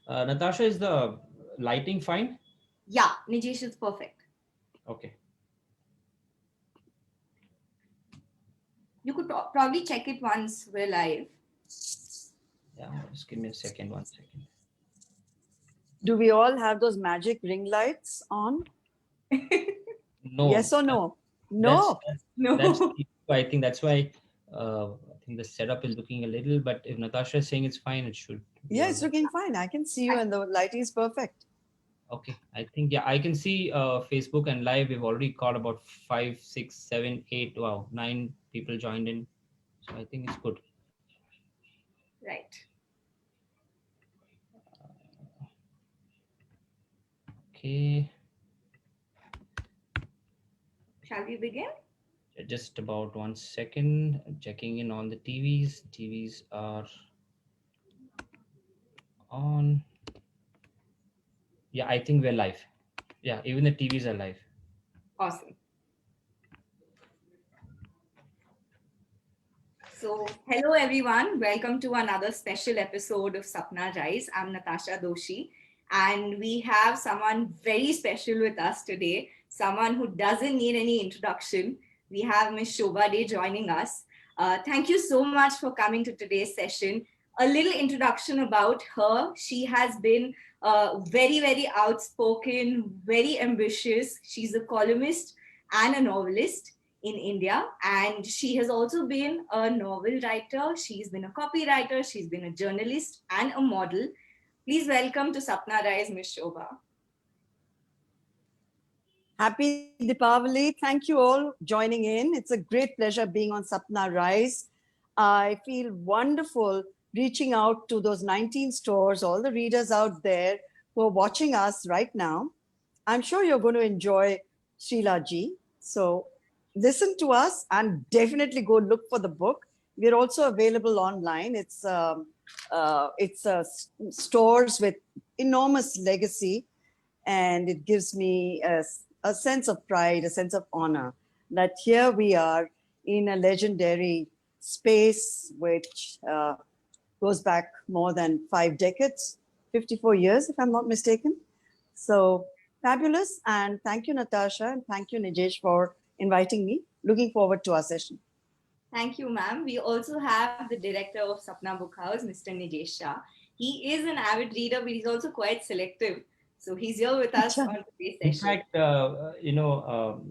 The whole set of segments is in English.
Natasha, is the lighting fine? Yeah, Nijesh is perfect. Okay. You could probably check it once we're live. Yeah, just give me a second, 1 second. Do we all have those magic ring lights on? Yes No, or no? that's No. that's that's No. I think that's why I think the setup is looking a little, but if Natasha is saying it's fine, it should be Yeah, all it's right. looking fine. I can see you and the lighting is perfect. Okay, I think yeah, I can see Facebook and live. We've already caught about 5, 6, 7, 8, wow, 9 people joined in, so I think it's good. Right. Okay, Shall we begin? just about 1 second. Checking in on the TVs. TVs are on. Yeah, I think we're live. Yeah, even the TVs are live. Awesome. So, hello everyone. Welcome to another special episode of Sapna Rise. I'm Natasha Doshi, and we have someone very special with us today, someone who doesn't need any introduction. We have Miss Shobhaa joining us. Thank you so much for coming to today's session. A little introduction about her. She has been very, very outspoken, very ambitious. She's a columnist and a novelist in India. And she has also been a novel writer, she's been a copywriter, she's been a journalist and a model. Please welcome to Sapna Rise, Miss Shobhaa. Happy Deepavali. Thank you all joining in. It's a great pleasure being on Sapna Rise. I feel wonderful reaching out to those 19 stores, all the readers out there who are watching us right now. I'm sure you're going to enjoy Srilaaji. So listen to us and definitely go look for the book. We're also available online. It's stores with enormous legacy, and it gives me a sense of pride, a sense of honor that here we are in a legendary space which goes back more than 5 decades, 54 years, if I'm not mistaken. So fabulous. And thank you, Natasha, and thank you, Nijesh, for inviting me. Looking forward to our session. Thank you, ma'am. We also have the director of Sapna Book House, Mr. Nijesh Shah. He is an avid reader, but he's also quite selective. So he's here with us Acha. on today's In session. fact,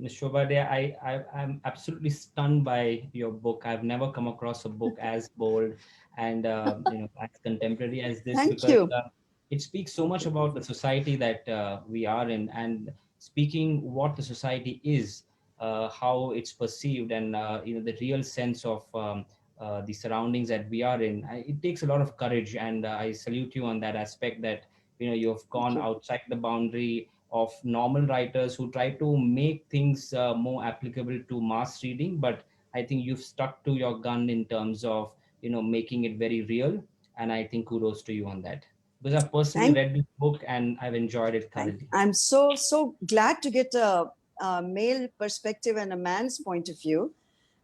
Ms. Shobhade, I'm absolutely stunned by your book. I've never come across a book as bold and as contemporary as this, Thank because you. it speaks so much about the society that we are in, and speaking what the society is, how it's perceived, and the real sense of the surroundings that we are in. It takes a lot of courage, and I salute you on that aspect, that you've Thank gone you. outside the boundary of normal writers who try to make things more applicable to mass reading, but I think you've stuck to your gun in terms of making it very real, and I think kudos to you on that, because I've personally Thank read this book and I've enjoyed it thoroughly. I'm so glad to get a male perspective and a man's point of view,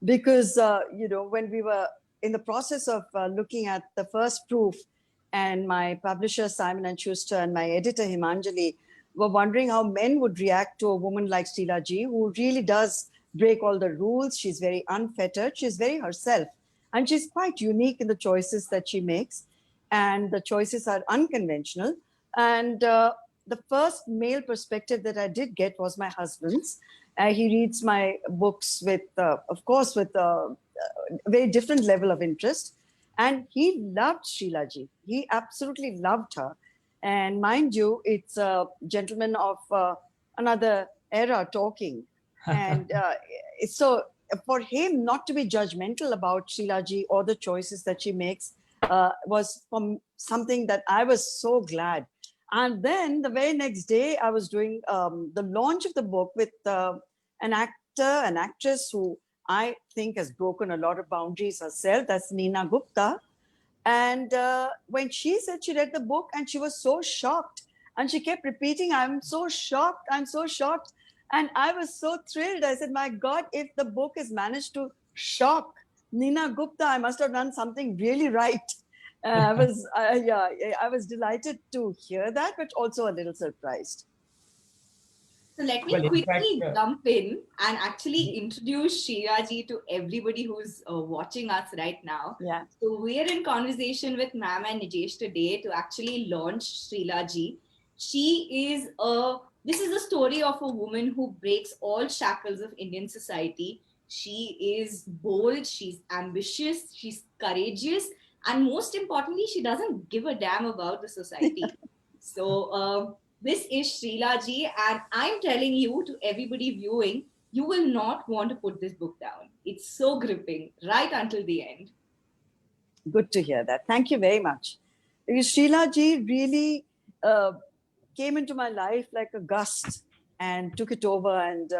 because when we were in the process of looking at the first proof, and my publisher Simon and Schuster and my editor Himanjali were wondering how men would react to a woman like Shilaji, who really does break all the rules. She's very unfettered. She's very herself, and she's quite unique in the choices that she makes, and the choices are unconventional. And the first male perspective that I did get was my husband's. He reads my books with, of course, with a very different level of interest. And he loved Shilaji. He absolutely loved her. And mind you, it's a gentleman of another era talking. And so for him not to be judgmental about Shilaji or the choices that she makes was something that I was so glad. And then the very next day, I was doing the launch of the book with an actor, an actress who I think has broken a lot of boundaries herself. That's Neena Gupta. And when she said she read the book and she was so shocked, and she kept repeating, I'm so shocked, I'm so shocked. And I was so thrilled. I said, my God, if the book has managed to shock Neena Gupta, I must have done something really right. I was delighted to hear that, but also a little surprised. So let me Well, in fact, quickly jump in and actually introduce Shilaji to everybody who's watching us right now. Yeah. So we're in conversation with Ma'am and Nijesh today to actually launch Srilaji. This is the story of a woman who breaks all shackles of Indian society. She is bold, she's ambitious, she's courageous, and most importantly, she doesn't give a damn about the society. So, this is Srilaji, and I'm telling you to everybody viewing, you will not want to put this book down. It's so gripping right until the end. Good to hear that. Thank you very much. Because Sheila ji really uh, came into my life like a gust and took it over and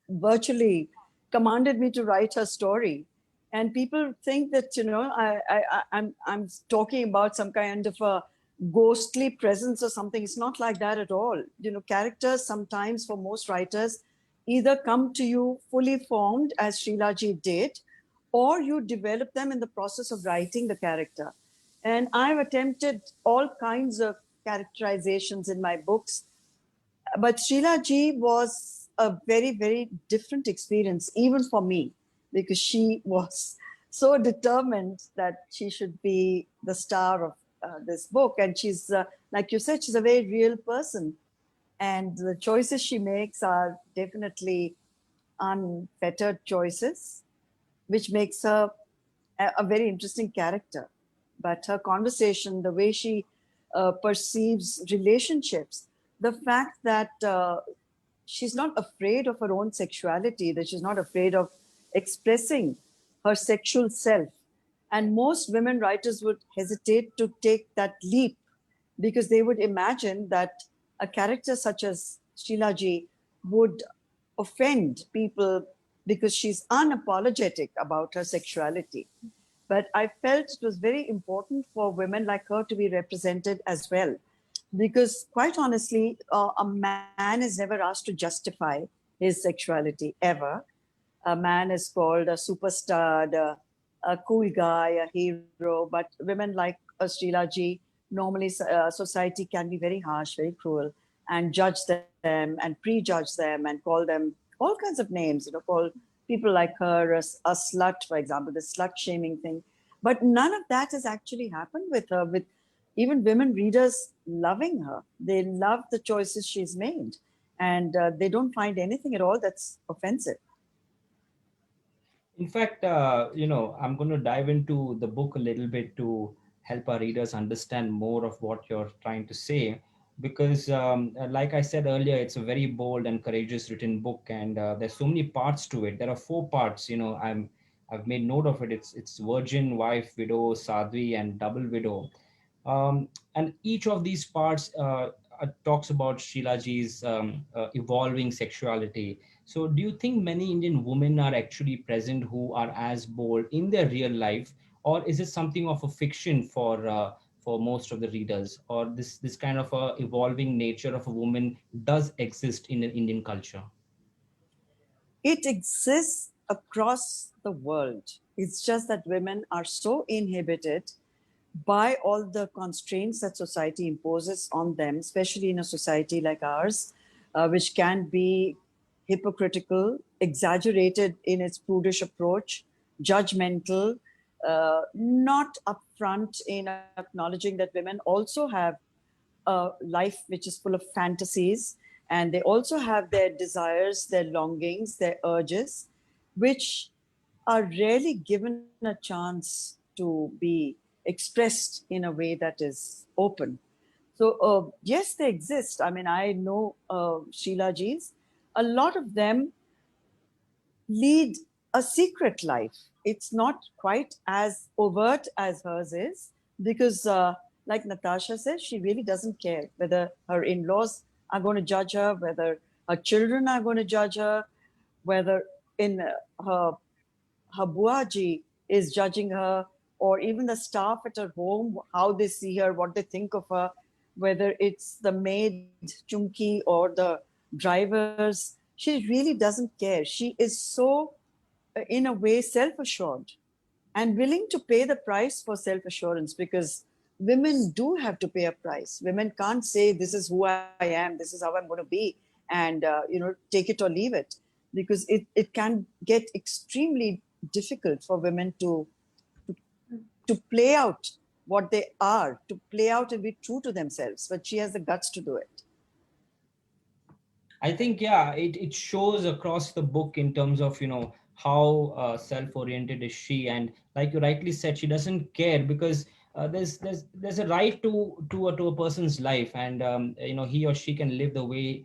virtually commanded me to write her story. And people think that, you know, I'm talking about some kind of a ghostly presence or something. It's not like that at all. You know, characters sometimes for most writers either come to you fully formed, as Sheila ji did, or you develop them in the process of writing the character. And I've attempted all kinds of characterizations in my books, but Sheila ji was a very, very different experience, even for me, because she was so determined that she should be the star of this book. And she's, like you said, she's a very real person. And the choices she makes are definitely unfettered choices, which makes her a very interesting character. But her conversation, the way she perceives relationships, the fact that she's not afraid of her own sexuality, that she's not afraid of expressing her sexual self. And most women writers would hesitate to take that leap because they would imagine that a character such as Shilaji would offend people because she's unapologetic about her sexuality. But I felt it was very important for women like her to be represented as well. Because quite honestly, a man is never asked to justify his sexuality ever. A man is called a superstar, a cool guy, a hero. But women like Srilaji, normally society can be very harsh, very cruel, and judge them and prejudge them and call them all kinds of names, you know, call people like her a slut, for example, the slut shaming thing. But none of that has actually happened with her, with even women readers loving her. They love the choices she's made, and they don't find anything at all that's offensive. in fact, I'm going to dive into the book a little bit to help our readers understand more of what you're trying to say. Because, like I said earlier, it's a very bold and courageous written book, and there's so many parts to it. There are 4 parts. I've made note of it. It's virgin, wife, widow, sadhvi, and double widow. And each of these parts talks about Shilaji's evolving sexuality. So, do you think many Indian women are actually present who are as bold in their real life, or is it something of a fiction for most of the readers, or this kind of a evolving nature of a woman does exist in an Indian culture? It exists across the world. It's just that women are so inhibited by all the constraints that society imposes on them, especially in a society like ours, which can be hypocritical, exaggerated in its prudish approach, judgmental, not upfront in acknowledging that women also have a life which is full of fantasies, and they also have their desires, their longings, their urges, which are rarely given a chance to be expressed in a way that is open. So, yes, they exist. I mean, I know Sheila G's. A lot of them lead a secret life. It's not quite as overt as hers is because, like Natasha says, she really doesn't care whether her in laws are going to judge her, whether her children are going to judge her, whether in her buaji is judging her, or even the staff at her home, how they see her, what they think of her, whether it's the maid, chunki, or the drivers. She really doesn't care. She is so, in a way, self assured and willing to pay the price for self assurance because women do have to pay a price. Women can't say, this is who I am, this is how I'm going to be, and take it or leave it, because it can get extremely difficult for women to play out what they are, to play out and be true to themselves. But she has the guts to do it. I think, yeah, it shows across the book in terms of, how self-oriented is she. And like you rightly said, she doesn't care because there's a right to a person's life, and he or she can live the way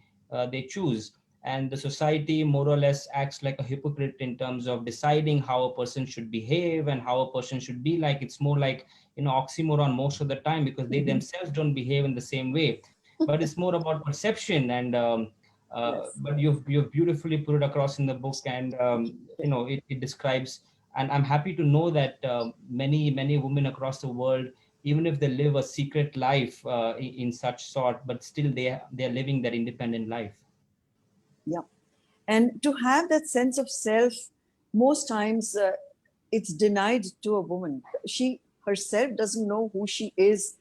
they choose. And the society more or less acts like a hypocrite in terms of deciding how a person should behave and how a person should be like. It's more like, oxymoron most of the time, because they themselves don't behave in the same way. But it's more about perception. And Yes. but you've beautifully put it across in the book. And it describes. And I'm happy to know that many women across the world, even if they live a secret life in such sort, but still they're living their independent life. Yeah. And to have that sense of self, most times it's denied to a woman. She herself doesn't know who she is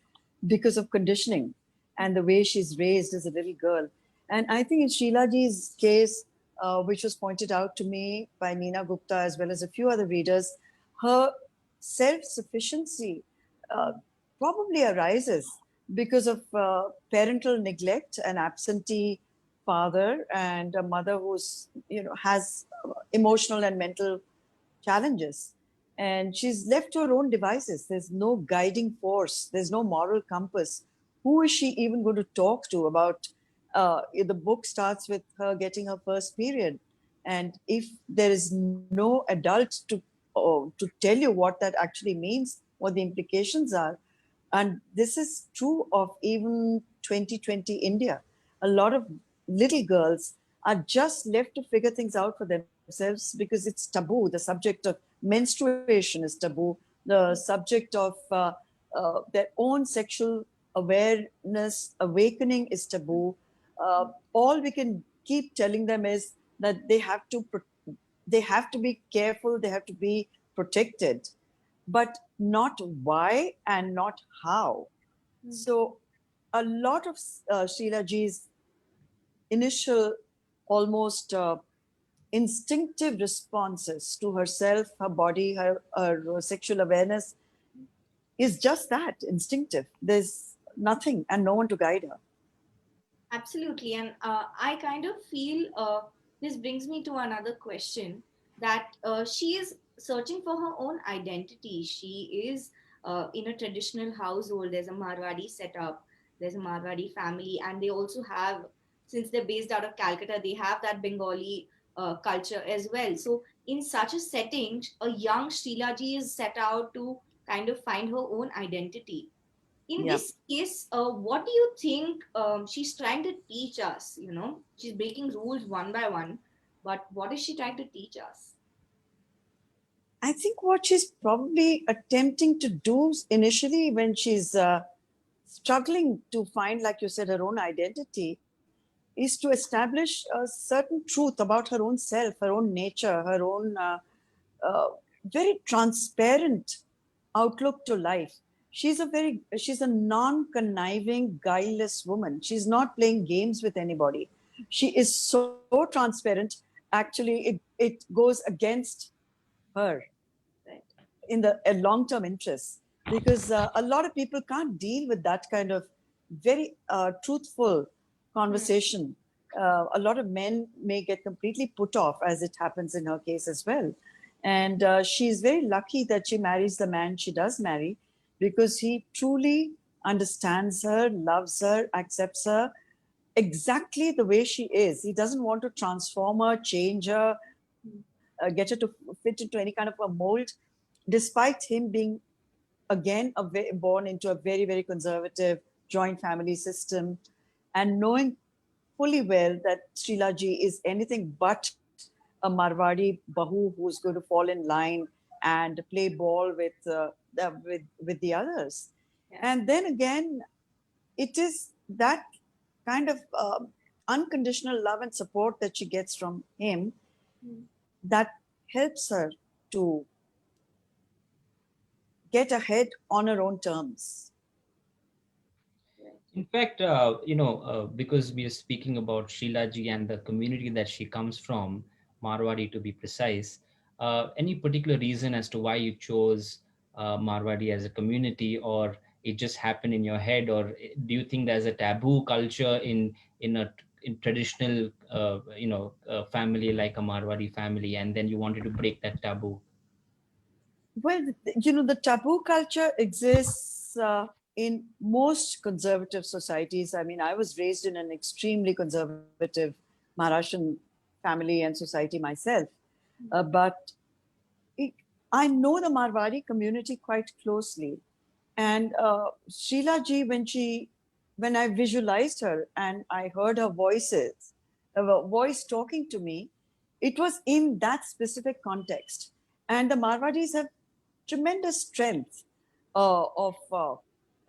because of conditioning and the way she's raised as a little girl. And I think in Shilaji's case, which was pointed out to me by Neena Gupta as well as a few other readers, her self sufficiency uh, probably arises because of parental neglect, an absentee father, and a mother who's has emotional and mental challenges, and she's left to her own devices. There's no guiding force, there's no moral compass. Who is she even going to talk to about the book starts with her getting her first period, and if there is no adult to tell you what that actually means, what the implications are. And this is true of even 2020 India. A lot of little girls are just left to figure things out for themselves because it's taboo. The subject of menstruation is taboo. The subject of their own sexual awareness, awakening is taboo. All we can keep telling them is that they have to be careful, they have to be protected, but not why and not how. So a lot of Sheilaji's initial, almost instinctive responses to herself, her body, her sexual awareness is just that, instinctive. There's nothing and no one to guide her. Absolutely. And I kind of feel this brings me to another question, that she is searching for her own identity. She is in a traditional household. There's a Marwadi setup, there's a Marwadi family, and they also have, since they're based out of Calcutta, they have that Bengali culture as well. So, in such a setting, a young Shrilaji is set out to kind of find her own identity. In Yeah. this case, what do you think she's trying to teach us? She's breaking rules one by one, but what is she trying to teach us? I think what she's probably attempting to do initially when she's struggling to find, like you said, her own identity, is to establish a certain truth about her own self, her own nature, her own uh, very transparent outlook to life. She's a non-conniving, guileless woman. She's not playing games with anybody. She is so transparent. Actually, it goes against her Right. in the long-term interests, because a lot of people can't deal with that kind of very truthful Hmm. conversation. A lot of men may get completely put off, as it happens in her case as well. And she's very lucky that she marries the man she does marry, because he truly understands her, loves her, accepts her exactly the way she is. He doesn't want to transform her, change her, get her to fit into any kind of a mold, despite him being, again, born into a very, very conservative joint family system, and knowing fully well that Srilaji is anything but a Marwadi bahu who's going to fall in line and play ball with the others. Yeah. And then again, it is that kind of unconditional love and support that she gets from him Hmm. that helps her to get ahead on her own terms. In fact, because we are speaking about Shilaji and the community that she comes from, Marwadi to be precise, any particular reason as to why you chose Marwadi as a community, or it just happened in your head, or do you think there's a taboo culture in a in traditional, family like a Marwadi family, and then you wanted to break that taboo? Well, the taboo culture exists in most conservative societies. I mean, I was raised in an extremely conservative Maharashtrian family and society myself. But it, I know the Marwari community quite closely. And Sheila ji, when I visualized her and I heard her voice talking to me, it was in that specific context. And the Marwadis have tremendous strength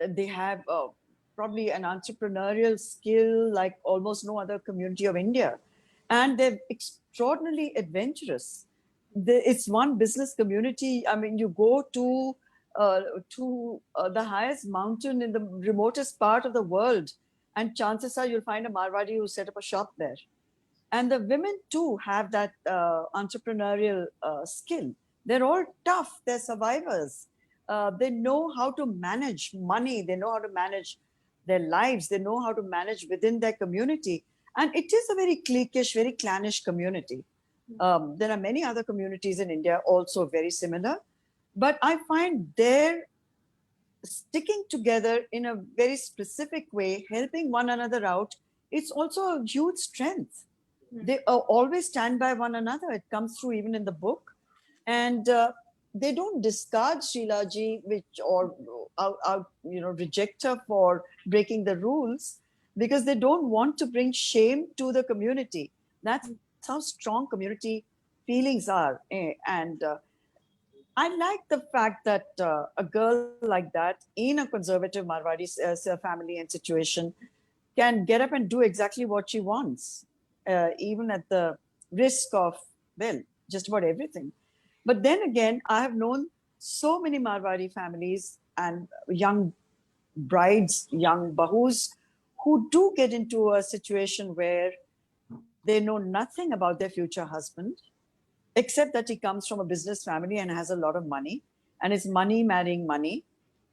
they have probably an entrepreneurial skill like almost no other community of India. And they're extraordinarily adventurous. It's one business community. I mean, you go to the highest mountain in the remotest part of the world, and chances are you'll find a Marwadi who set up a shop there. And the women too have that entrepreneurial skill. They're all tough, they're survivors. They know how to manage money, they know how to manage their lives, they know how to manage within their community. And it is a very cliquish, very clannish community. There are many other communities in India also very similar, but I find their sticking together in a very specific way, helping one another out, it's also a huge strength. They always stand by one another. It comes through even in the book. And they don't discard Shilaji, which or reject her for breaking the rules, because they don't want to bring shame to the community. That's how strong community feelings are. And I like the fact that a girl like that in a conservative Marwadi family and situation can get up and do exactly what she wants, even at the risk of, well, just about everything. But then again, I have known so many Marwari families and young brides, young bahus, who do get into a situation where they know nothing about their future husband, except that he comes from a business family and has a lot of money, and it's money marrying money.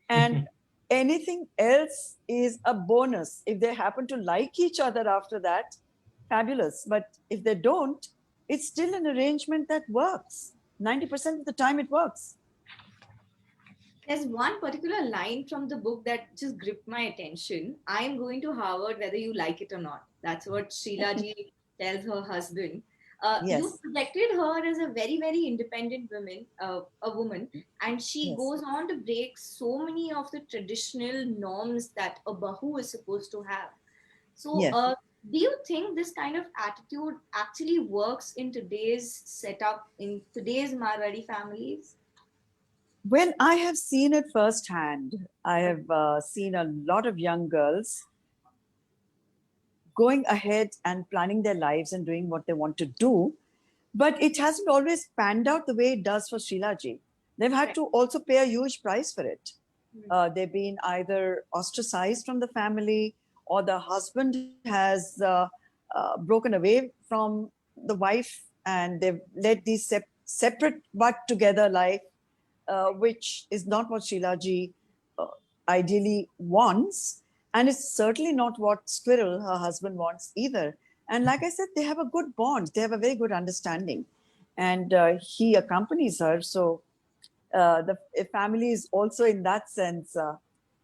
And anything else is a bonus. If they happen to like each other after that, fabulous. But if they don't, it's still an arrangement that works. 90% of the time, it works. There's one particular line from the book that just gripped my attention. I'm going to Harvard whether you like it or not. That's what Srilaji tells her husband. You Yes, projected her as a very, very independent a woman, and she yes, goes on to break so many of the traditional norms that a bahu is supposed to have. So, yes. do you think this kind of attitude actually works in today's setup, in today's Marwari families? Well, I have seen it firsthand. I have seen a lot of young girls going ahead and planning their lives and doing what they want to do. But it hasn't always panned out the way it does for Shilaji. They've had Right. to also pay a huge price for it. Hmm. They've been either ostracized from the family, or the husband has broken away from the wife, and they've led these separate but together life, which is not what Shilaji uh, ideally wants. And it's certainly not what Squirrel, her husband, wants either. And like I said, they have a good bond, they have a very good understanding. And he accompanies her. So the family is also in that sense.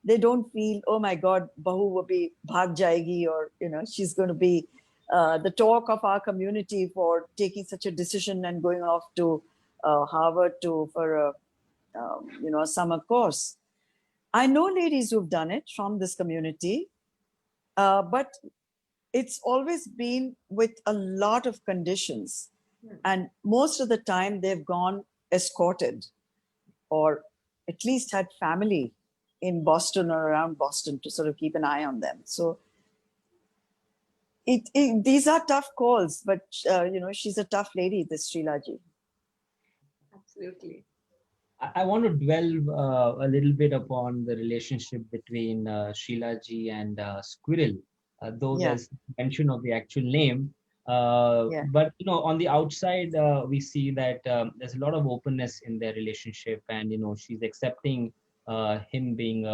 They don't feel, oh my God, Bahu will be bhag jayegi, or she's going to be the talk of our community for taking such a decision and going off to Harvard for a summer course. I know ladies who've done it from this community, but it's always been with a lot of conditions, and most of the time they've gone escorted, or at least had family in Boston or around Boston to sort of keep an eye on them. So these are tough calls, but she's a tough lady, this Srilaji. Absolutely. I want to dwell a little bit upon the relationship between Shilaji and Squirrel, though Yeah, there's mention of the actual name. yeah, But on the outside, we see that there's a lot of openness in their relationship, and she's accepting him being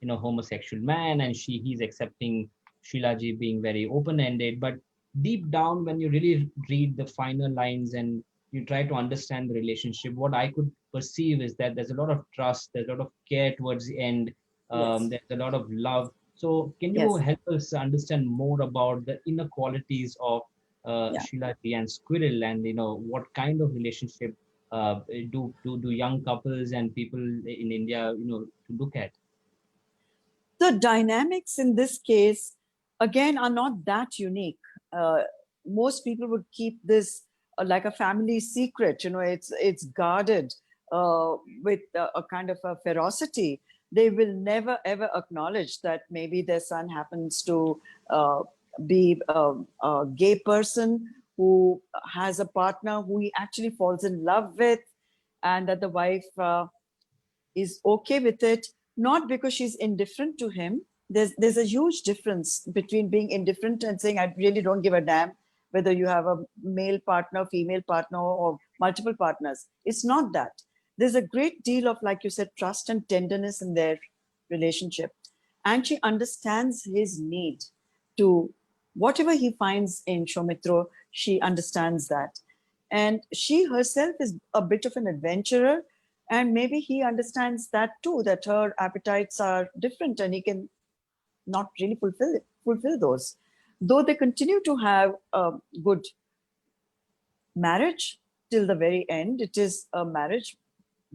homosexual man, and he's accepting Shilaji being very open-ended. But deep down, when you really read the finer lines and you try to understand the relationship, what I could perceive is that there's a lot of trust, there's a lot of care towards the end, yes, there's a lot of love. So can you yes, help us understand more about the inner qualities of yeah. Shilaji and Squirrel, and what kind of relationship do young couples and people in India to look at? The dynamics in this case, again, are not that unique. Uh, Most people would keep this like a family secret. It's guarded with a kind of a ferocity. They will never ever acknowledge that maybe their son happens to be a gay person who has a partner who he actually falls in love with, and that the wife is okay with it, not because she's indifferent to him. There's a huge difference between being indifferent and saying I really don't give a damn whether you have a male partner, female partner, or multiple partners. It's not that. There's a great deal of, like you said, trust and tenderness in their relationship, and she understands his need to whatever he finds in Shomitro. She understands that, and she herself is a bit of an adventurer, and maybe he understands that too, that her appetites are different and he can not really fulfill those, though they continue to have a good marriage till the very end. It is a marriage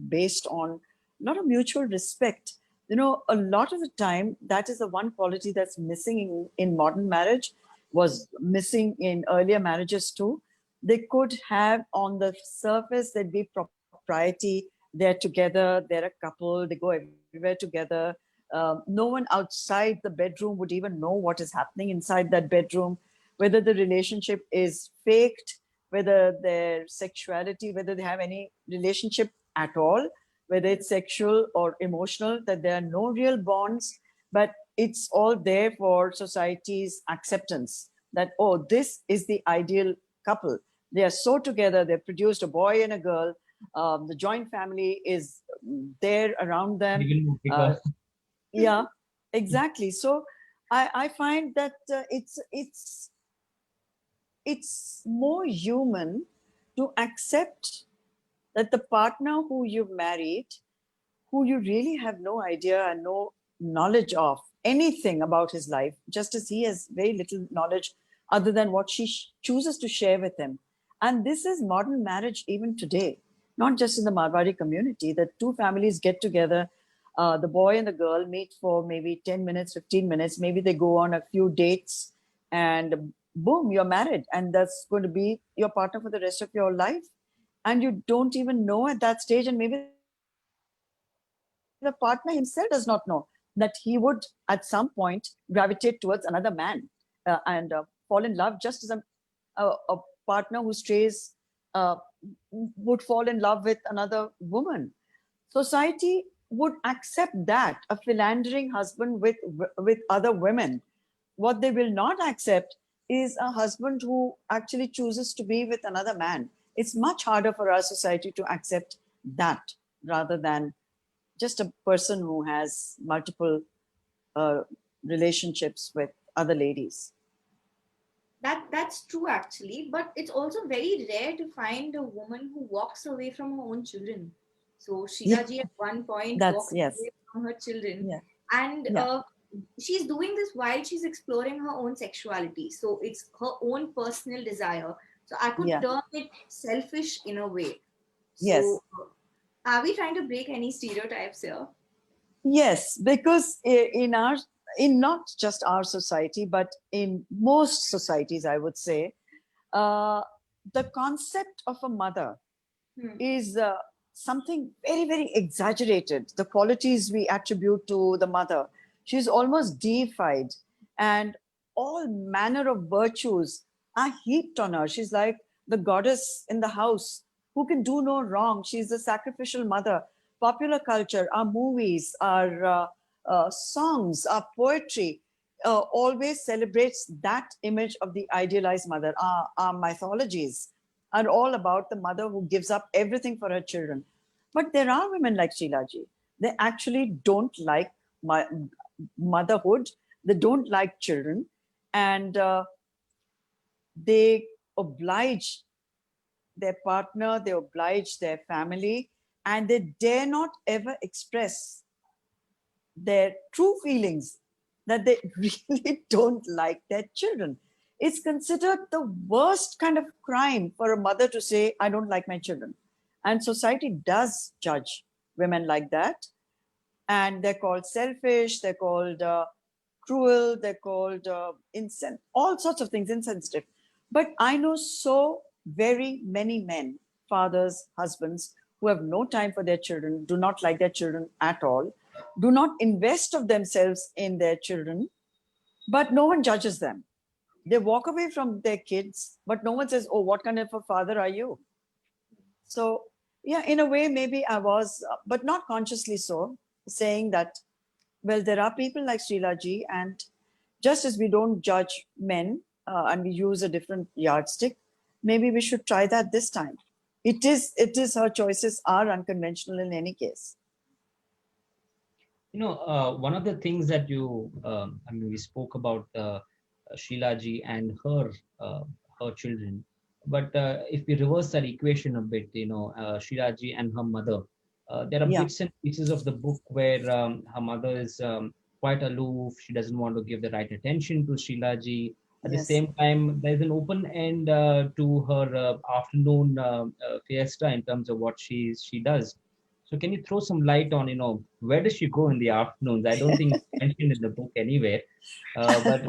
based on a lot of mutual respect. A lot of the time, that is the one quality that's missing in modern marriage, was missing in earlier marriages too. They could have, on the surface, there'd be propriety. They're together, they're a couple, they go everywhere together. No one outside the bedroom would even know what is happening inside that bedroom, whether the relationship is faked, whether their sexuality, whether they have any relationship at all, whether it's sexual or emotional, that there are no real bonds, but it's all there for society's acceptance that, oh, this is the ideal couple. They are so together, they've produced a boy and a girl. The joint family is there around them. Even Uh, bigger. yeah, exactly. So I find that it's more human to accept that the partner who you've married, who you really have no idea and no knowledge of anything about his life, just as he has very little knowledge other than what she chooses to share with him. And this is modern marriage even today, not just in the Marwadi community. The two families get together, the boy and the girl meet for maybe 10 minutes, 15 minutes, maybe they go on a few dates, and boom, you're married. And that's going to be your partner for the rest of your life. And you don't even know at that stage, and maybe the partner himself does not know, that he would at some point gravitate towards another man, and fall in love, just as a partner who strays would fall in love with another woman. Society would accept that, a philandering husband with other women. What they will not accept is a husband who actually chooses to be with another man. It's much harder for our society to accept that, rather than just a person who has multiple uh, relationships with other ladies. That's true actually, but it's also very rare to find a woman who walks away from her own children. So Yeah, Shilaji at one point that's, walks yes. away from her children, Yeah, and yeah, she's doing this while she's exploring her own sexuality. So it's her own personal desire. So I could yeah, term it selfish in a way. So yes. are we trying to break any stereotypes here? Yes, because in not just our society, but in most societies, I would say, uh, the concept of a mother Hmm. is something very, very exaggerated. The qualities we attribute to the mother, she's almost deified, and all manner of virtues are heaped on her. She's like the goddess in the house who can do no wrong. She's the sacrificial mother, popular culture, our movies, our songs, our poetry always celebrates that image of the idealized mother. Our mythologies are all about the mother who gives up everything for her children. But there are women like Shilaji. They actually don't like motherhood. They don't like children. And they oblige their partner, they oblige their family, and they dare not ever express their true feelings that they really don't like their children. It's considered the worst kind of crime for a mother to say, I don't like my children. And society does judge women like that. And they're called selfish, they're called cruel, they're called all sorts of things, insensitive. But I know so very many men, fathers, husbands, who have no time for their children, do not like their children at all, do not invest of themselves in their children, but no one judges them. They walk away from their kids, but no one says, oh, what kind of a father are you? So, yeah, in a way, maybe I was, but not consciously so, saying that, well, there are people like Srilaji, and just as we don't judge men and we use a different yardstick, maybe we should try that this time. It is her choices are unconventional in any case. One of the things that we spoke about Shilaji and her children, but if we reverse that equation a bit, Shilaji and her mother, there are Yeah. bits and pieces of the book where her mother is quite aloof. She doesn't want to give the right attention to Shilaji. At the Yes. same time, there's an open end to her afternoon fiesta in terms of what she does. So can you throw some light on, where does she go in the afternoons? I don't think it's mentioned in the book anywhere. But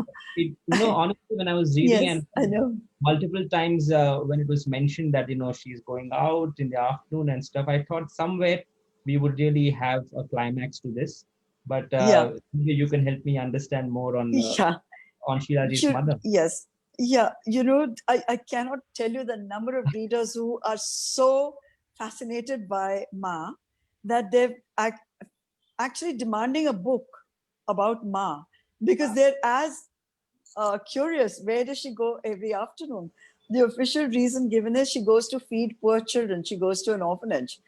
honestly, when I was reading Yes, and I know. multiple times when it was mentioned that, she's going out in the afternoon and stuff, I thought somewhere we would really have a climax to this. But Yeah. maybe you can help me understand more Yeah. on Shilaji's Should, mother. yes. Yeah. I cannot tell you the number of readers who are so fascinated by Ma that they're actually demanding a book about Ma because they're as curious. Where does she go every afternoon? The official reason given is she goes to feed poor children. She goes to an orphanage.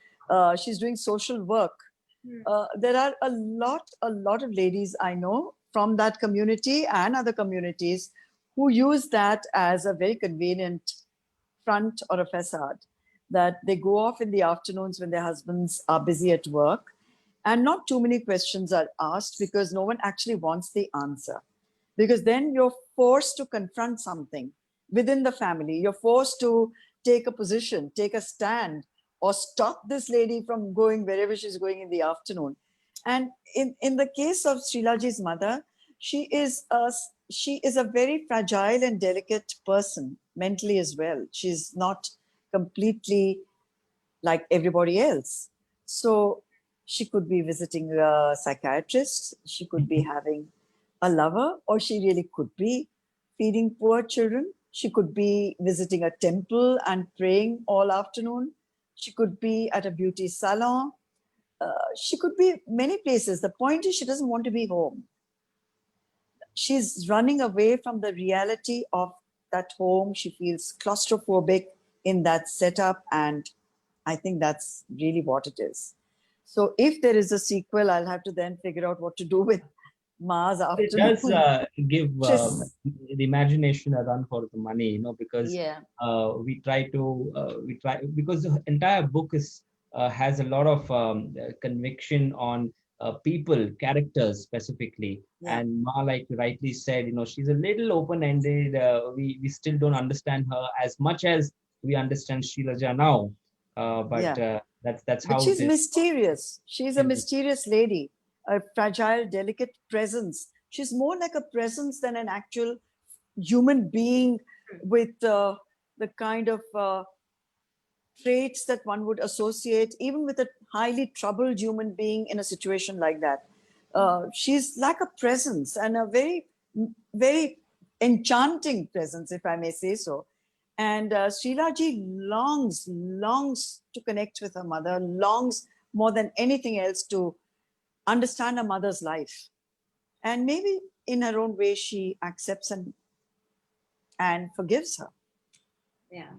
She's doing social work. There are a lot of ladies I know from that community and other communities who use that as a very convenient front or a facade, that they go off in the afternoons when their husbands are busy at work and not too many questions are asked because no one actually wants the answer. Because then you're forced to confront something within the family. You're forced to take a position, take a stand, or stop this lady from going wherever she's going in the afternoon. And in the case of Srilaji's mother, she is a very fragile and delicate person mentally as well. She's not completely like everybody else. So she could be visiting a psychiatrist, she could be having a lover, or she really could be feeding poor children. She could be visiting a temple and praying all afternoon. She could be at a beauty salon. She could be many places. The point is, she doesn't want to be home. She's running away from the reality of that home. She feels claustrophobic in that setup, and I think that's really what it is. So if there is a sequel, I'll have to then figure out what to do with Mars It does afternoon. give She's, the imagination a run for the money, because yeah, we try because the entire book is has a lot of conviction on people, characters specifically. yeah, And Ma, like you rightly said, she's a little open-ended. We still don't understand her as much as we understand Sheilaja now. But yeah. that's But how it she's is. mysterious. She's a mysterious lady, a fragile, delicate presence. She's more like a presence than an actual human being with the kind of traits that one would associate even with a highly troubled human being in a situation like that. She's like a presence, and a very, very enchanting presence, if I may say so. And Srilaji longs to connect with her mother, longs more than anything else to understand a mother's life. And maybe in her own way, she accepts and forgives her. Yeah.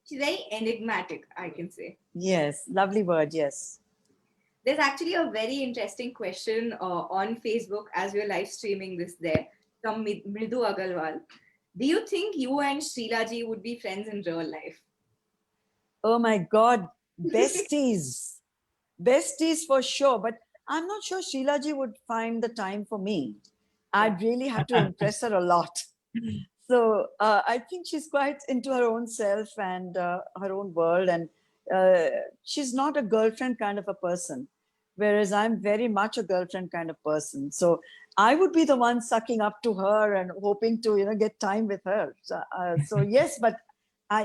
She's very enigmatic, I can say. Yes, lovely word, yes. There's actually a very interesting question on Facebook as we're live streaming this there from Mridu Agarwal. Do you think you and Srilaji would be friends in real life? Oh my God, besties. Besties for sure. But I'm not sure Shilaji would find the time for me. I'd really have to impress her a lot. So I think she's quite into her own self and her own world. And she's not a girlfriend kind of a person, whereas I'm very much a girlfriend kind of person. So I would be the one sucking up to her and hoping to, get time with her. So yes, but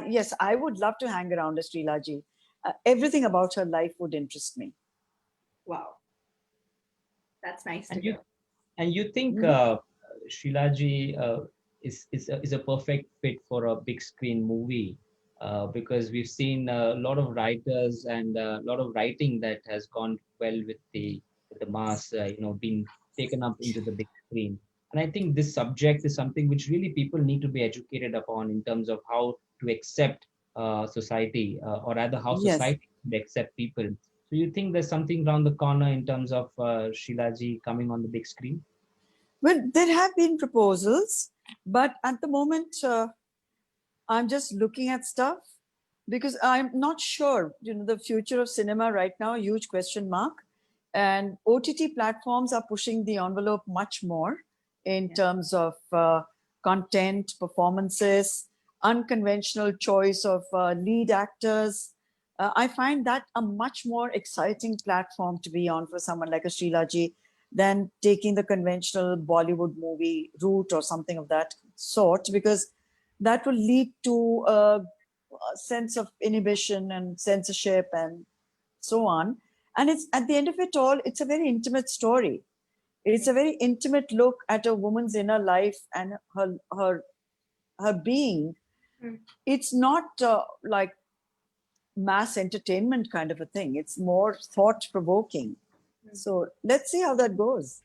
yes, I would love to hang around a Srilaji. Everything about her life would interest me. Wow. That's nice to And hear. you think Shilaji is a perfect fit for a big screen movie, because we've seen a lot of writers and a lot of writing that has gone well with the mass, being taken up into the big screen. And I think this subject is something which really people need to be educated upon in terms of how to accept society, or rather how Yes. society should accept people. So you think there's something around the corner in terms of Shilaji coming on the big screen? Well, there have been proposals, but at the moment, I'm just looking at stuff because I'm not sure. The future of cinema right now, huge question mark. And OTT platforms are pushing the envelope much more in terms of content, performances, unconventional choice of lead actors. I find that a much more exciting platform to be on for someone like a Srilaji than taking the conventional Bollywood movie route or something of that sort, because that will lead to a sense of inhibition and censorship and so on. And it's at the end of it all, it's a very intimate story. It's a very intimate look at a woman's inner life and her being. It's not like mass entertainment kind of a thing. It's more thought provoking. So let's see how that goes.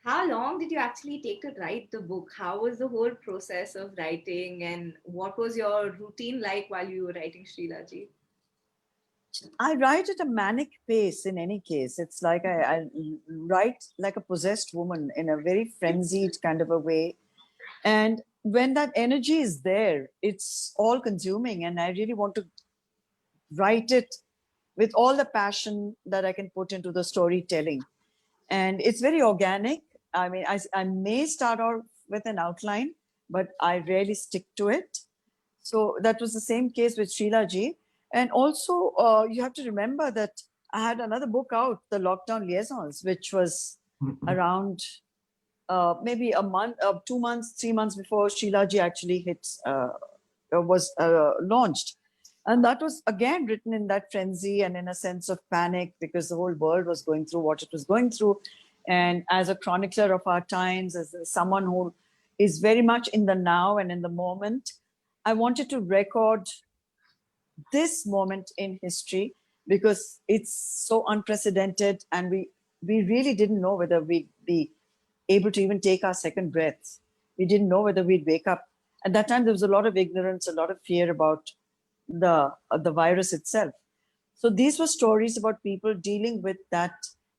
How long did you actually take to write the book? How was the whole process of writing, and what was your routine like while you were writing Srilaji? I write at a manic pace in any case. It's like I write like a possessed woman in a very frenzied kind of a way. And when that energy is there, it's all consuming. And I really want to write it with all the passion that I can put into the storytelling. And it's very organic. I mean, I may start off with an outline, but I rarely stick to it. So that was the same case with Srilaji. And also, you have to remember that I had another book out, The Lockdown Liaisons, which was around maybe a month, 2 months, 3 months before Shilaji actually was launched. And that was again written in that frenzy and in a sense of panic because the whole world was going through what it was going through. And as a chronicler of our times, as someone who is very much in the now and in the moment, I wanted to record this moment in history because it's so unprecedented and we really didn't know whether we'd be able to even take our second breaths. We didn't know whether we'd wake up. At that time, there was a lot of ignorance, a lot of fear about the virus itself. So these were stories about people dealing with that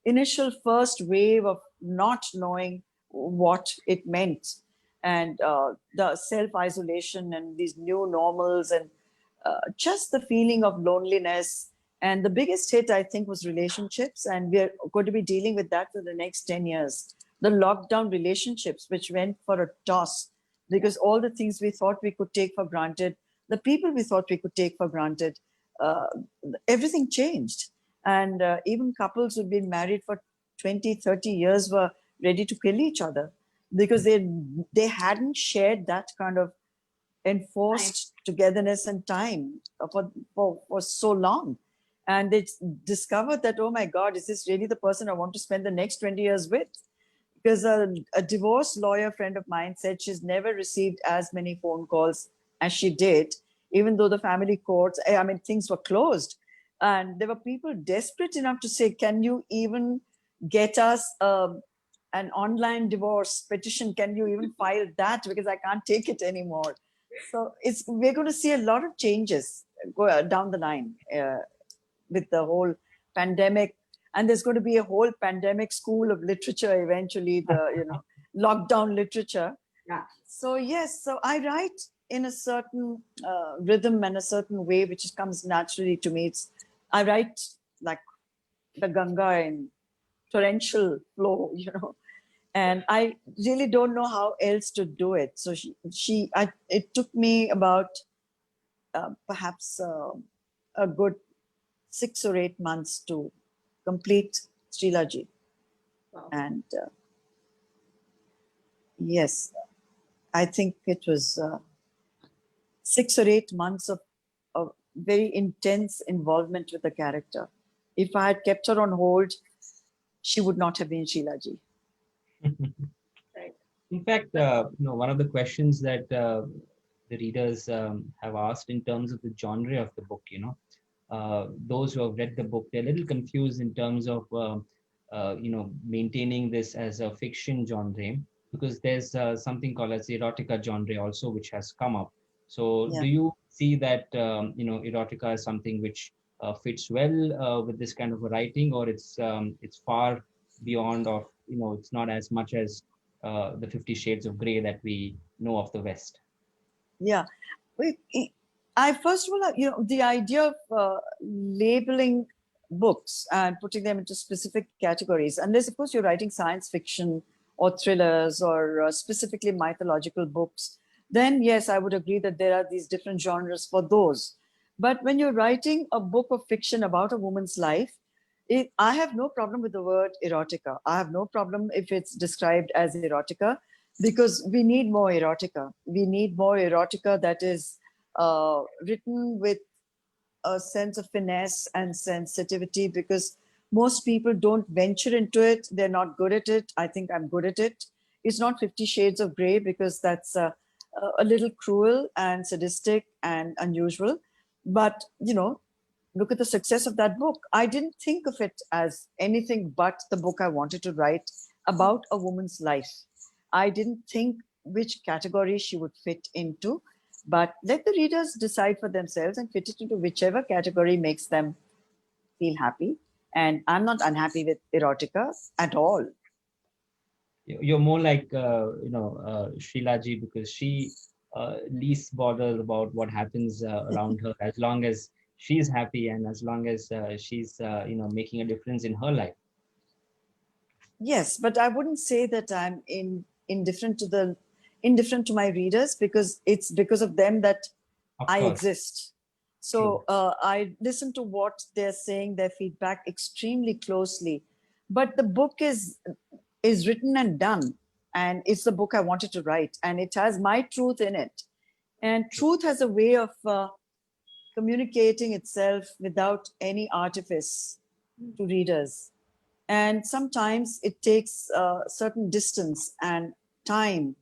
initial first wave of not knowing what it meant and the self-isolation and these new normals and just the feeling of loneliness. And the biggest hit, I think, was relationships. And we're going to be dealing with that for the next 10 years. The lockdown relationships, which went for a toss because all the things we thought we could take for granted, the people we thought we could take for granted, uh, everything changed. And even couples who'd been married for 20, 30 years were ready to kill each other because they hadn't shared that kind of enforced togetherness and time for so long. And they discovered that, oh my God, is this really the person I want to spend the next 20 years with? Because a divorce lawyer friend of mine said she's never received as many phone calls as she did, even though the family courts, I mean, things were closed. And there were people desperate enough to say, can you even get us an online divorce petition? Can you even file that? Because I can't take it anymore. So we're going to see a lot of changes go down the line with the whole pandemic. And there's going to be a whole pandemic school of literature eventually, the lockdown literature. Yeah. So yes, so I write in a certain rhythm and a certain way, which comes naturally to me. I write like the Ganga in torrential flow, and I really don't know how else to do it. So it took me about perhaps a good 6 or 8 months to complete Srilaaji. Wow. And yes, I think it was 6 or 8 months of very intense involvement with the character. If I had kept her on hold, she would not have been Shilaji. Right. In fact, one of the questions that the readers have asked in terms of the genre of the book, those who have read the book, they're a little confused in terms of, maintaining this as a fiction genre, because there's something called as the erotica genre also, which has come up. So Yeah. do you see that, erotica is something which fits well with this kind of a writing, or it's far beyond of, it's not as much as the 50 Shades of Grey that we know of the West? Yeah. I first of all, the idea of labeling books and putting them into specific categories, unless of course you're writing science fiction or thrillers or specifically mythological books, then yes, I would agree that there are these different genres for those. But when you're writing a book of fiction about a woman's life, I have no problem with the word erotica. I have no problem if it's described as erotica, because we need more erotica. We need more erotica that is written with a sense of finesse and sensitivity, because most people don't venture into it. They're not good at it. I think I'm good at it. It's not 50 Shades of Grey, because that's a little cruel and sadistic and unusual. But, look at the success of that book. I didn't think of it as anything but the book I wanted to write about a woman's life. I didn't think which category she would fit into, but let the readers decide for themselves and fit it into whichever category makes them feel happy. And I'm not unhappy with erotica at all. You're more like, Shilaji, because she least bothered about what happens around her, as long as she's happy and as long as she's, making a difference in her life. Yes, but I wouldn't say that I'm indifferent to my readers, because it's because of them that Of I course. exist. So I listen to what they're saying, their feedback extremely closely. But the book is written and done, and it's the book I wanted to write, and it has my truth in it. And truth has a way of communicating itself without any artifice to readers. And sometimes it takes a certain distance and time,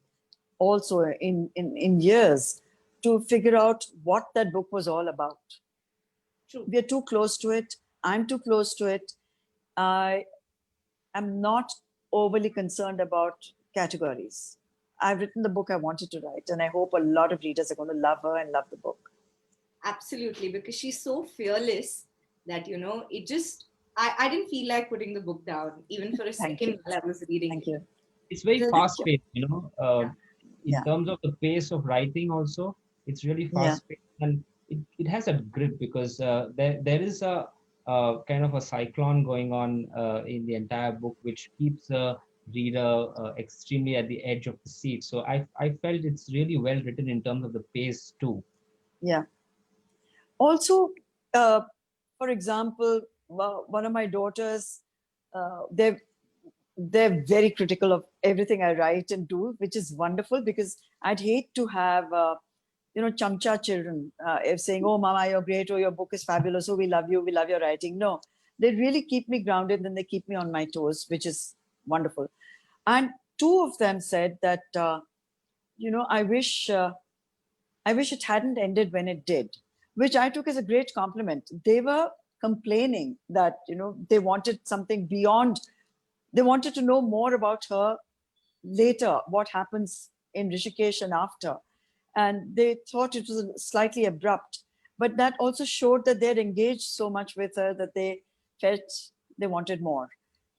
also in years, to figure out what that book was all about. True. We are too close to it. I'm too close to it. I am not overly concerned about categories. I've written the book I wanted to write, and I hope a lot of readers are going to love her and love the book. Absolutely, because she's so fearless that, it just, I didn't feel like putting the book down, even for a second while I was reading. Thank you. It's very fast paced, in terms of the pace of writing also, it's really fast paced, and it has a grip, because there is a kind of a cyclone going on in the entire book, which keeps the reader extremely at the edge of the seat. So I felt it's really well written in terms of the pace too. Yeah. Also, for example, one of my daughters, they're very critical of everything I write and do, which is wonderful, because I'd hate to have chamcha children saying, "Oh, Mama, you're great. Oh, your book is fabulous. Oh, we love you. We love your writing." No, they really keep me grounded, and they keep me on my toes, which is wonderful. And two of them said that, I wish it hadn't ended when it did, which I took as a great compliment. They were complaining that, they wanted something beyond. They wanted to know more about her later, what happens in Rishikesh and after. And they thought it was slightly abrupt. But that also showed that they're engaged so much with her that they felt they wanted more.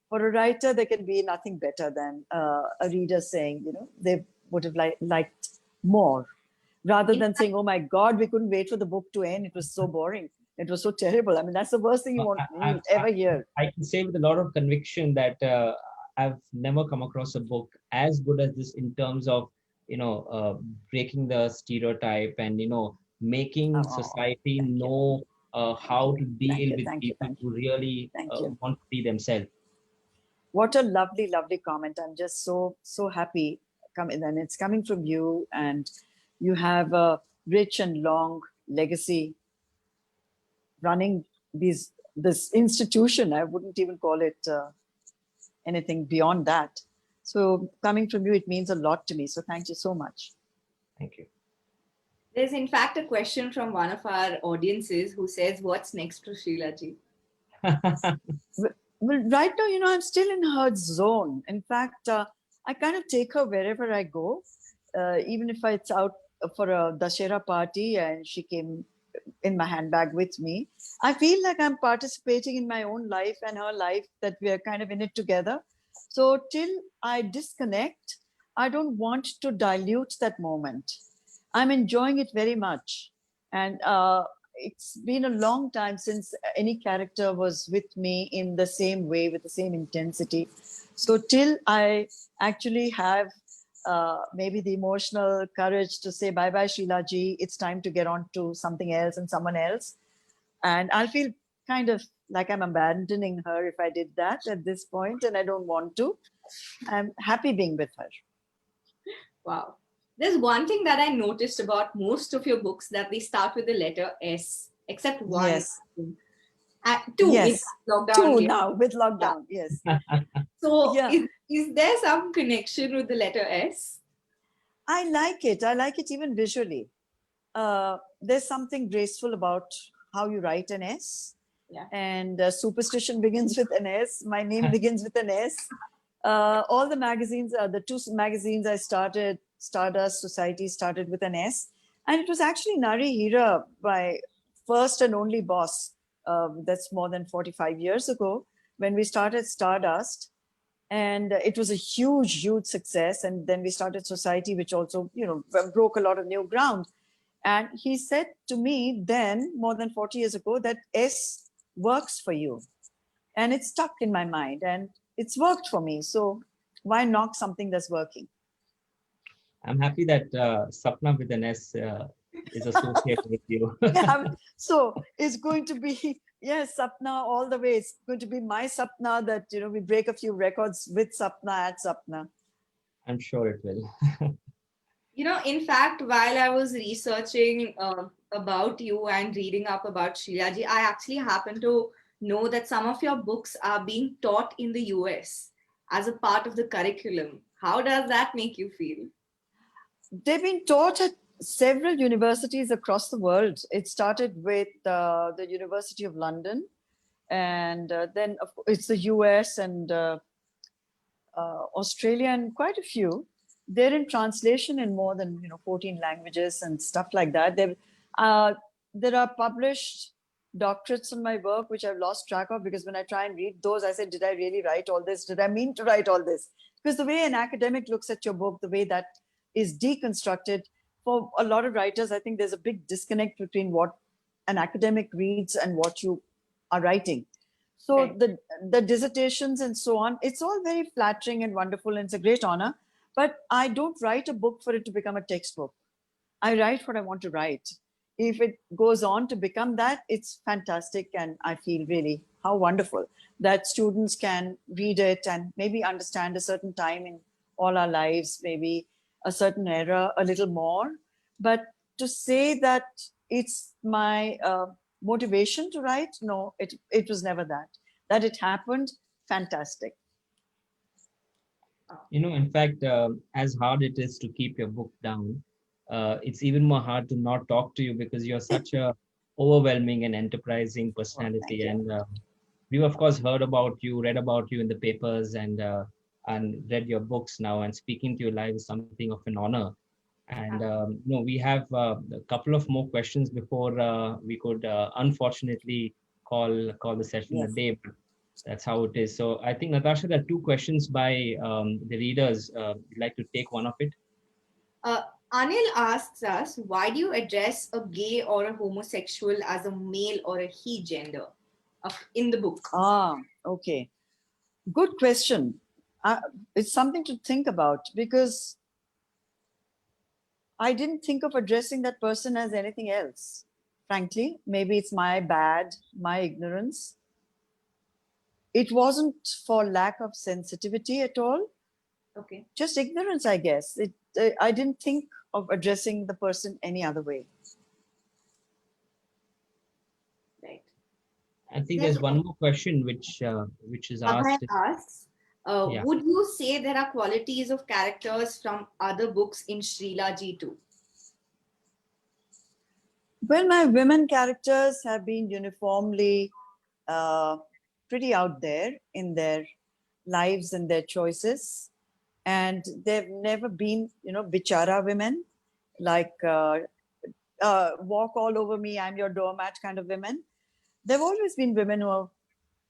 For a writer, there can be nothing better than a reader saying, they would have liked more, rather than saying, oh my God, we couldn't wait for the book to end. It was so boring. It was so terrible. I mean, that's the worst thing you ever hear. I can say with a lot of conviction that I've never come across a book as good as this in terms of, breaking the stereotype and, making society know how to deal with people who really want to be themselves. What a lovely, lovely comment. I'm just so, so happy. And it's coming from you, and you have a rich and long legacy running this institution. I wouldn't even call it anything beyond that. So coming from you, it means a lot to me. So thank you so much. Thank you. There's in fact a question from one of our audiences who says, what's next for Shilaji? Well, right now, I'm still in her zone. In fact, I kind of take her wherever I go, even if it's out for a Dashera party and she came in my handbag with me. I feel like I'm participating in my own life and her life, that we are kind of in it together. So till I disconnect, I don't want to dilute that moment. I'm enjoying it very much. And it's been a long time since any character was with me in the same way, with the same intensity. So till I actually have maybe the emotional courage to say, bye-bye, Shilaji, it's time to get on to something else and someone else. And I'll feel kind of like I'm abandoning her if I did that at this point, and I don't want to. I'm happy being with her. Wow. There's one thing that I noticed about most of your books, that they start with the letter S, except one. Yes. Two. Yes. Lockdown. Two now with lockdown. Yes. So yeah. is there some connection with the letter S? I like it. I like it even visually. There's something graceful about how you write an S. Yeah. And superstition begins with an S. My name begins with an S. All the magazines, the two magazines I started, Stardust, Society, started with an S. And it was actually Nari Hira, my first and only boss. That's more than 45 years ago, when we started Stardust. And it was a huge, huge success. And then we started Society, which also, broke a lot of new ground. And he said to me then, more than 40 years ago, that S works for you. And it stuck in my mind and it's worked for me. So why knock something that's working? I'm happy that Sapna with an S is associated with you. So it's going to be, yes, Sapna all the way. It's going to be my Sapna that, we break a few records with Sapna at Sapna. I'm sure it will. In fact, while I was researching about you and reading up about Shilaji, I actually happened to know that some of your books are being taught in the US as a part of the curriculum. How does that make you feel? They've been taught at several universities across the world. It started with the University of London, and then of course, it's the US and Australia and quite a few. They're in translation in more than 14 languages and stuff like that. There are published doctorates on my work, which I've lost track of, because when I try and read those, I said, did I really write all this? Did I mean to write all this? Because the way an academic looks at your book, the way that is deconstructed, for a lot of writers, I think there's a big disconnect between what an academic reads and what you are writing. So okay. the dissertations and so on, it's all very flattering and wonderful, and it's a great honor. But I don't write a book for it to become a textbook. I write what I want to write. If it goes on to become that, it's fantastic. And I feel really how wonderful that students can read it and maybe understand a certain time in all our lives, maybe a certain era a little more. But to say that it's my motivation to write, no, it was never that. That it happened, fantastic. In fact, as hard it is to keep your book down, it's even more hard to not talk to you, because you're such a overwhelming and enterprising personality. And we've of course heard about you, read about you in the papers, and read your books now. And speaking to you live is something of an honor. And we have a couple of more questions before we could unfortunately call the session a Yes. day. But that's how it is. So I think, Natasha, there are two questions by the readers. You'd like to take one of it? Uh, Anil asks us, why do you address a gay or a homosexual as a male or a he gender in the book? Okay. Good question. It's something to think about because I didn't think of addressing that person as anything else. Frankly, maybe it's my ignorance. It wasn't for lack of sensitivity at all, Okay. just ignorance, I guess. I didn't think of addressing the person any other way. Right. I think there's one more question which is Abhay asked. asks, Yeah. would you say there are qualities of characters from other books in Srilaaji too? Well, my women characters have been uniformly pretty out there in their lives and their choices. And they've never been, bichara women, like walk all over me, I'm your doormat kind of women. They've always been women who are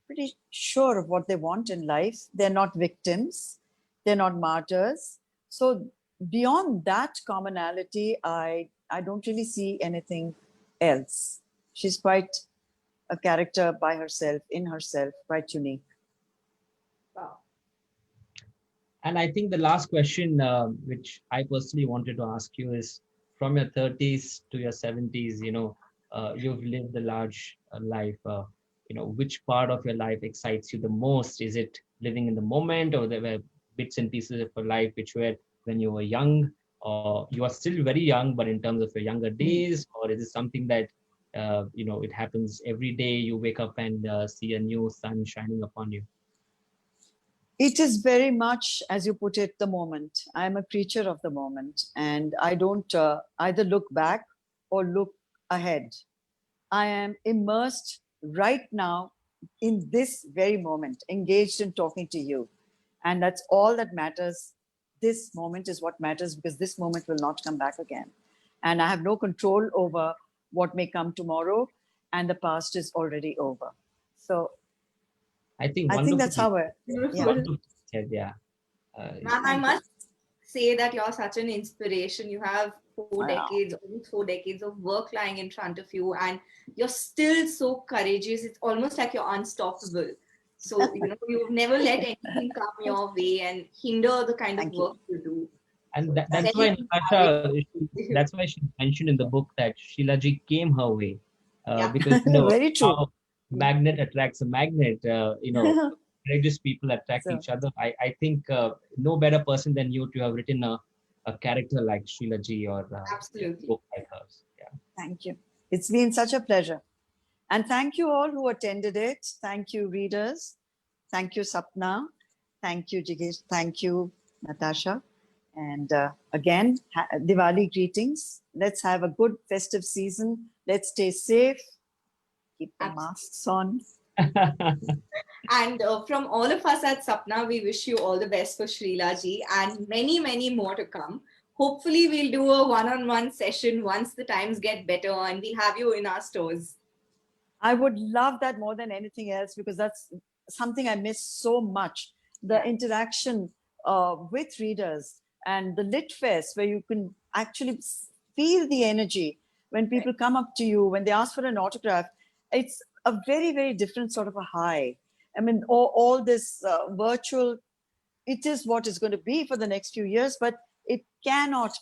pretty sure of what they want in life. They're not victims, they're not martyrs. So beyond that commonality, I don't really see anything else. She's quite a character by herself, in herself, quite unique. Wow. And I think the last question, which I personally wanted to ask you, is from your 30s to your 70s, you've lived a large life. Which part of your life excites you the most? Is it living in the moment, or there were bits and pieces of your life which were when you were young, or you are still very young, but in terms of your younger days, or is it something that, it happens every day you wake up and see a new sun shining upon you? It is very much, as you put it, the moment. I'm a creature of the moment, and I don't either look back or look ahead. I am immersed right now in this very moment, engaged in talking to you. And that's all that matters. This moment is what matters because this moment will not come back again. And I have no control over what may come tomorrow, and the past is already over. So I think I think that's how Beautiful. said, yeah. Ma'am, I must say that you're such an inspiration. You have almost 4 decades of work lying in front of you, and you're still so courageous. It's almost like you're unstoppable. So, you've never let anything come your way and hinder the kind of work you do. And So that's why Natasha, that's why she mentioned in the book that Shilaji came her way, Yeah. because very true. how magnet attracts a magnet. Courageous people attract each other. I think no better person than you to have written a character like Shilaji or Absolutely. a book like hers. Yeah. Thank you. It's been such a pleasure. And thank you all who attended it. Thank you, readers. Thank you, Sapna. Thank you, Jigesh. Thank you, Natasha. And again, Diwali greetings. Let's have a good festive season. Let's stay safe. Keep the masks on. And from all of us at Sapna, we wish you all the best for Srilaaji and many, many more to come. Hopefully, we'll do a one-on-one session once the times get better and we'll have you in our stores. I would love that more than anything else because that's something I miss so much. The interaction with readers and the Lit Fest, where you can actually feel the energy when people come up to you, when they ask for an autograph. It's a very, very different sort of a high. I mean, all this virtual, it is what it's going to be for the next few years, but it cannot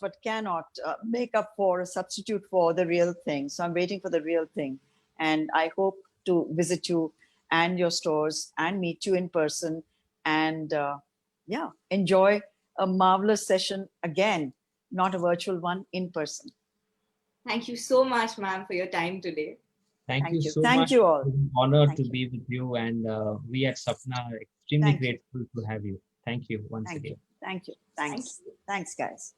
make up for, a substitute for the real thing. So I'm waiting for the real thing. And I hope to visit you and your stores and meet you in person and enjoy a marvelous session again, not a virtual one, in person. Thank you so much, ma'am, for your time today. Thank you so Thank much. you all. It's an honor to be with you, and we at Sapna are extremely grateful to have you. Thank you once again. Thank you. Thanks, guys.